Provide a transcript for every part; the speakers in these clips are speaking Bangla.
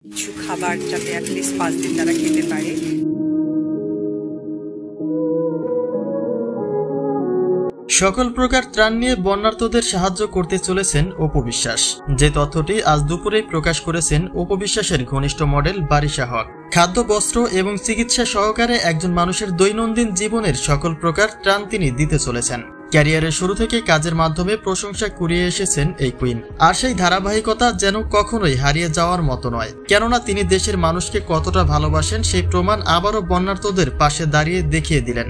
কিছু খাবার যাতে অ্যাটলিস্ট 5 দিন তারা খেতে পারে। সকল প্রকার ত্রাণ নিয়ে বন্যার্তদের সাহায্য করতে চলেছেন অপু বিশ্বাস। যে তথ্যটি আজ দুপুরে প্রকাশ করেছেন অপু বিশ্বাসের ঘনিষ্ঠ মডেল বারিশা হক। খাদ্য, বস্ত্র এবং চিকিৎসা সহকারে একজন মানুষের দৈনন্দিন জীবনের সকল প্রকার ত্রাণ তিনি দিতে চলেছেন। ক্যারিয়ারের শুরু থেকে কাজের মাধ্যমে প্রশংসা কুড়িয়ে এসেছেন এই কুইন। আর সেই ধারাবাহিকতা যেন কখনোই হারিয়ে যাওয়ার মতো নয়, কেননা তিনি দেশের মানুষকে কতটা ভালোবাসেন সেই প্রমাণ আবারও বন্যার্তদের পাশে দাঁড়িয়ে দেখিয়ে দিলেন।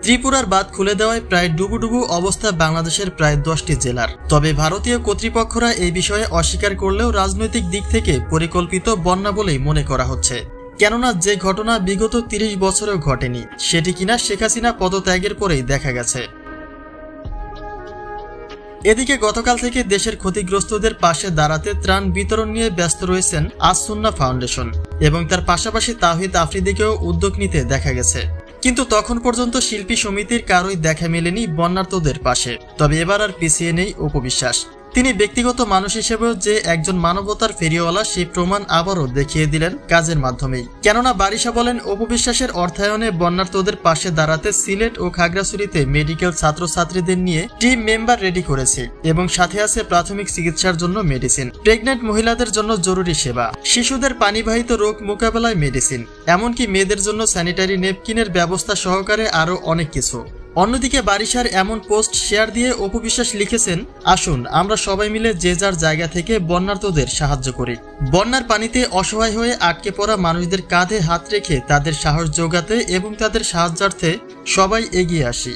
ত্রিপুরার বাঁধ খুলে দেওয়ায় প্রায় ডুবুডুবু অবস্থা বাংলাদেশের প্রায় 10টি জেলার। তবে ভারতীয় কর্তৃপক্ষরা এই বিষয়ে অস্বীকার করলেও রাজনৈতিক দিক থেকে পরিকল্পিত বন্যা বলেই মনে করা হচ্ছে, কেননা যে ঘটনা বিগত 30 বছরেও ঘটেনি সেটি কিনা শেখ হাসিনা পদত্যাগের পরেই দেখা গেছে। এদিকে গতকাল থেকে দেশের ক্ষতিগ্রস্তদের পাশে দাঁড়াতে ত্রাণ বিতরণ নিয়ে ব্যস্ত রয়েছেন আস সুন্নাহ ফাউন্ডেশন এবং তার পাশাপাশি তাওহিদ আফ্রিদিকেও উদ্যোগ নিতে দেখা গেছে। কিন্তু তখন পর্যন্ত শিল্পী সমিতির কারোই দেখা মেলেনি বন্যার্তদের পাশে। তবে এবার আর পিছিয়ে নেই অপু বিশ্বাস। তিনি ব্যক্তিগত মানুষ হিসেবেও যে একজন মানবতার ফেরিওয়ালা সেই প্রমাণ আবারও দেখিয়ে দিলেন কাজের মাধ্যমেই। কেননা বারিশা বলেন, অপু বিশ্বাসের অর্থায়নে বন্যার্তদের পাশে দাঁড়াতে সিলেট ও খাগড়াছড়িতে মেডিকেল ছাত্রছাত্রীদের নিয়ে টিম মেম্বার রেডি করেছে এবং সাথে আছে প্রাথমিক চিকিৎসার জন্য মেডিসিন, প্রেগনেন্ট মহিলাদের জন্য জরুরি সেবা, শিশুদের পানিবাহিত রোগ মোকাবেলায় মেডিসিন, এমনকি মেয়েদের জন্য স্যানিটারি নেপকিনের ব্যবস্থা সহকারে আরও অনেক কিছু। অন্যদিকে বারিশার এমন পোস্ট শেয়ার দিয়ে অপু বিশ্বাস লিখেছেন, আসুন আমরা সবাই মিলে যে যার জায়গা থেকে বন্যার্তদের সাহায্য করি। বন্যার পানিতে অসহায় হয়ে আটকে পড়া মানুষদের কাঁধে হাত রেখে তাদের সাহস যোগাতে এবং তাদের সাহায্যার্থে সবাই এগিয়ে আসি।